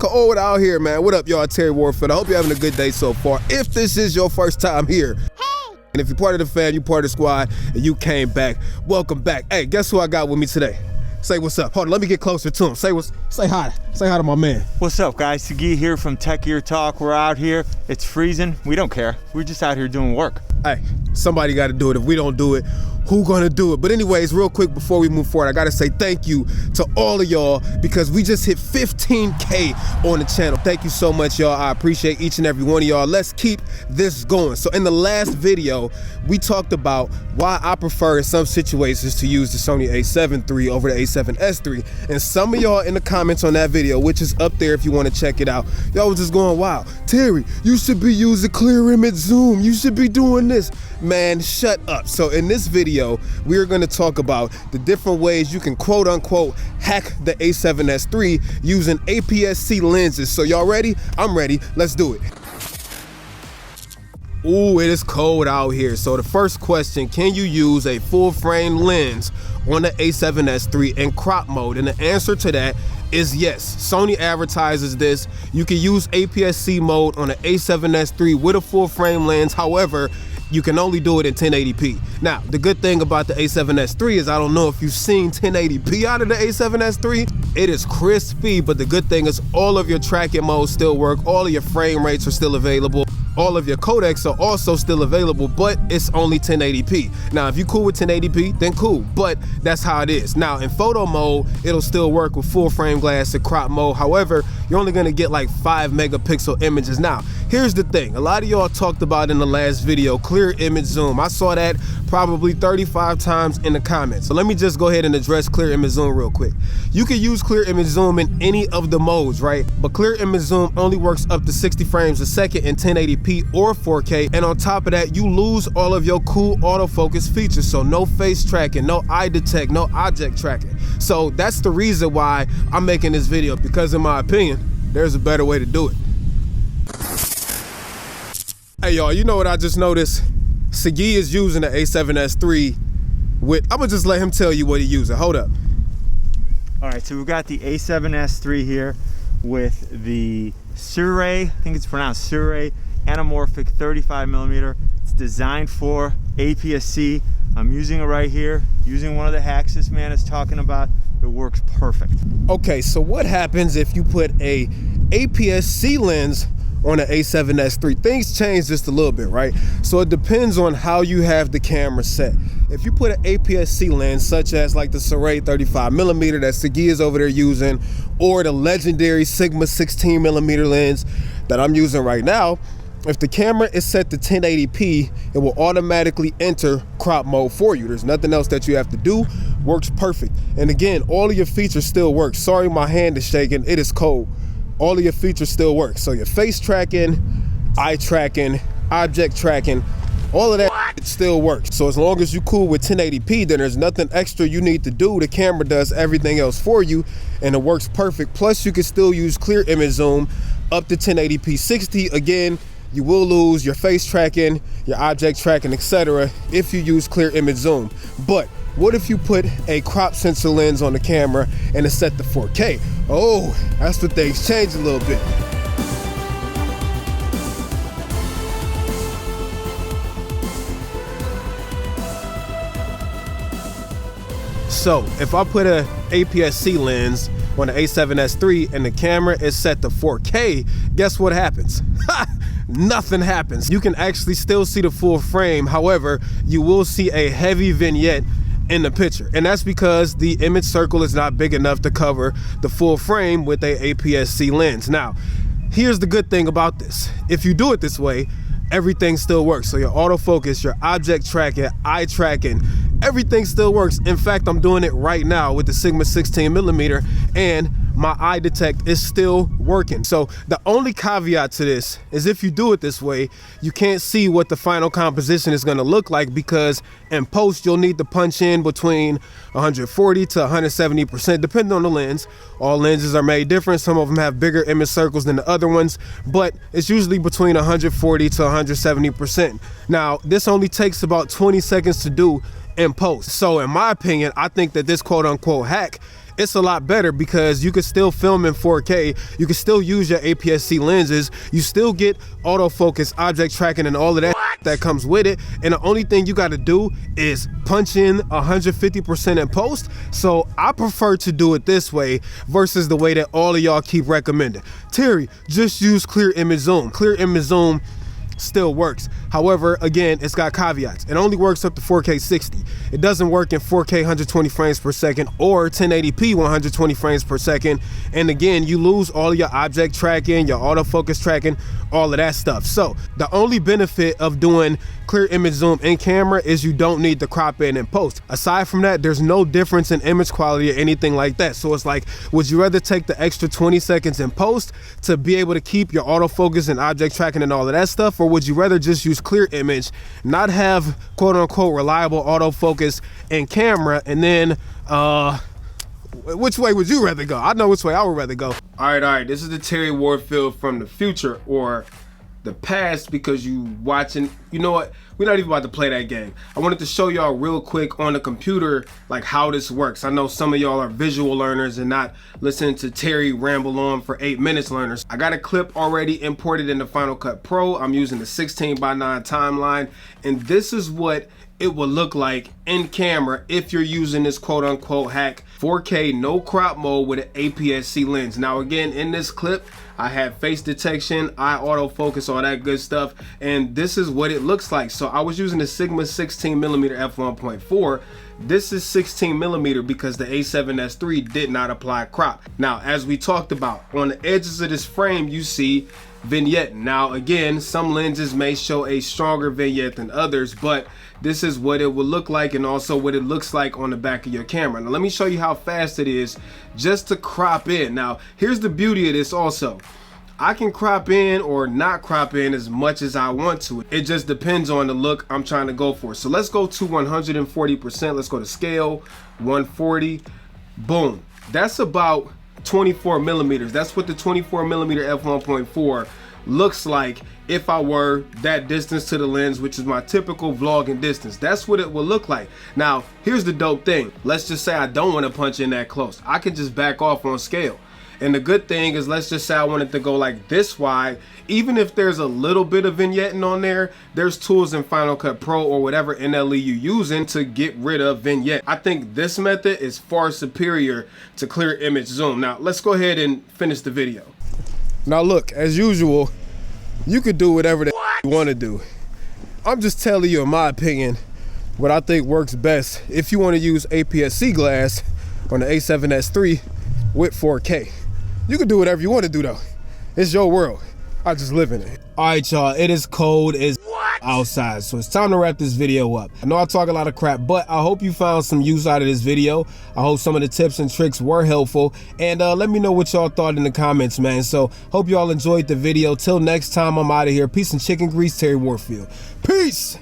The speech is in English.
cold out here, man. What up, y'all? Terry Warfield. I hope you're having a good day so far. If this is your first time here, hey! And if you're part of the fam, you're part of the squad, and you came back, welcome back. Hey, guess who I got with me today? Say what's up. Hold on, let me get closer to him. Say hi. Say hi to my man. What's up, guys? Sagi here from Tech Gear Talk. We're out here. It's freezing. We don't care. We're just out here doing work. Hey, somebody got to do it. If we don't do it, who gonna do it? But anyways, real quick before we move forward, I gotta say thank you to all of y'all because we just hit 15K on the channel. Thank you so much, y'all. I appreciate each and every one of y'all. Let's keep this going. So in the last video, we talked about why I prefer in some situations to use the Sony A7 III over the A7S III. And some of y'all in the comments on that video, which is up there if you want to check it out, y'all was just going, wow, Terry, you should be using clear image zoom. You should be doing this. Man, shut up. So in this video, we are going to talk about the different ways you can quote unquote hack the A7S III using APS-C lenses. So y'all ready? I'm ready. Let's do it. Ooh, it is cold out here. So the first question, can you use a full frame lens on the A7S III in crop mode? And the answer to that is yes. Sony advertises this. You can use APS-C mode on the A7S III with a full frame lens. However, you can only do it in 1080p. Now, the good thing about the A7S III is I don't know if you've seen 1080p out of the A7S III. It is crispy, but the good thing is all of your tracking modes still work. All of your frame rates are still available. All of your codecs are also still available, but it's only 1080p. Now, if you're cool with 1080p, then cool, but that's how it is. Now, in photo mode, it'll still work with full frame glass and crop mode. However, you're only gonna get like 5 megapixel images. Now, here's the thing. A lot of y'all talked about in the last video, clear image zoom. I saw that probably 35 times in the comments. So let me just go ahead and address clear image zoom real quick. You can use clear image zoom in any of the modes, right? But clear image zoom only works up to 60 frames a second in 1080p or 4K. And on top of that, you lose all of your cool autofocus features. So no face tracking, no eye detect, no object tracking. So that's the reason why I'm making this video, because in my opinion, there's a better way to do it. Hey y'all, you know what I just noticed? Sagi is using the A7S III with, I'm gonna just let him tell you what he's using. Hold up. All right, so we've got the A7S III here with the A7siii, I think it's pronounced A7siii, anamorphic 35mm. It's designed for APS-C. I'm using it right here, using one of the hacks this man is talking about. It works perfect. Okay, so what happens if you put a APS-C lens on the A7S III? Things change just a little bit, right? So it depends on how you have the camera set. If you put an APS-C lens, such as like the A7siii 35mm that Sagi is over there using, or the legendary Sigma 16mm lens that I'm using right now, if the camera is set to 1080p, it will automatically enter crop mode for you. There's nothing else that you have to do. Works perfect. And again, all of your features still work. Sorry, my hand is shaking. It is cold. All of your features still work. So your face tracking, eye tracking, object tracking, all of that it still works. So as long as you cool with 1080p, then there's nothing extra you need to do. The camera does everything else for you and it works perfect. Plus you can still use clear image zoom up to 1080p 60. Again, you will lose your face tracking, your object tracking, etc. if you use clear image zoom. But what if you put a crop sensor lens on the camera and it's set to 4K? Oh, that's when things change a little bit. So if I put a APS-C lens on the A7S III and the camera is set to 4K, guess what happens? Nothing happens. You can actually still see the full frame. However, you will see a heavy vignette in the picture. And that's because the image circle is not big enough to cover the full frame with a APS-C lens. Now, here's the good thing about this. If you do it this way, everything still works. So your autofocus, your object tracking, eye tracking, everything still works. In fact, I'm doing it right now with the Sigma 16mm and my eye detect is still working. So the only caveat to this is if you do it this way, you can't see what the final composition is gonna look like, because in post, you'll need to punch in between 140 to 170%, depending on the lens. All lenses are made different. Some of them have bigger image circles than the other ones, but it's usually between 140 to 170%. Now, this only takes about 20 seconds to do in post. So in my opinion, I think that this quote unquote hack it's a lot better because you can still film in 4K, you can still use your APS-C lenses, you still get autofocus, object tracking, and all of that that comes with it, and the only thing you got to do is punch in 150% in post. So I prefer to do it this way versus the way that all of y'all keep recommending. Terry, just use clear image zoom. Clear image zoom still works. However, again, it's got caveats. It only works up to 4K 60. It doesn't work in 4K 120 frames per second or 1080p 120 frames per second. And again, you lose all your object tracking, your autofocus tracking, all of that stuff. So the only benefit of doing clear image zoom in camera is you don't need to crop in and post. Aside from that, there's no difference in image quality or anything like that. So it's like, would you rather take the extra 20 seconds in post to be able to keep your autofocus and object tracking and all of that stuff? Or would you rather just use clear image, not have quote unquote reliable autofocus in camera, and then which way would you rather go? I know which way I would rather go. All right, this is the Terry Warfield from the future, or the past, because you watching, you know what, we're not even about to play that game. I wanted to show y'all real quick on the computer like how this works. I know some of y'all are visual learners and not listening to Terry ramble on for 8 minutes learners. I got a clip already imported into Final Cut Pro. I'm using the 16:9 timeline, and this is what it will look like in camera if you're using this quote unquote hack 4K no crop mode with an APS-C lens. Now again, in this clip, I have face detection, eye autofocus, all that good stuff, and this is what it looks like. So I was using the Sigma 16mm f1.4. This is 16mm because the A7S III did not apply crop. Now, as we talked about, on the edges of this frame, you see vignette. Now again, some lenses may show a stronger vignette than others, but this is what it will look like, and also what it looks like on the back of your camera. Now let me show you how fast it is just to crop in. Now here's the beauty of this also. I can crop in or not crop in as much as I want to. It just depends on the look I'm trying to go for. So let's go to 140%. Let's go to scale, 140, boom. That's about 24 millimeters. That's what the 24mm f1.4 looks like if I were that distance to the lens, which is my typical vlogging distance. That's what it will look like. Now, here's the dope thing. Let's just say I don't want to punch in that close. I can just back off on scale. And the good thing is, let's just say I wanted to go like this wide. Even if there's a little bit of vignetting on there, there's tools in Final Cut Pro or whatever NLE you're using to get rid of vignette. I think this method is far superior to clear image zoom. Now, let's go ahead and finish the video. Now look, as usual, you could do whatever the you want to do. I'm just telling you, in my opinion, what I think works best if you want to use APS-C glass on the A7S III with 4K. You can do whatever you want to do though. It's your world. I just live in it. All right, y'all, it is cold as outside, so it's time to wrap this video up. I know I talk a lot of crap, but I hope you found some use out of this video. I hope some of the tips and tricks were helpful, and let me know what y'all thought in the comments, man. So hope y'all enjoyed the video. Till next time, I'm out of here. Peace and chicken grease, Terry Warfield. Peace.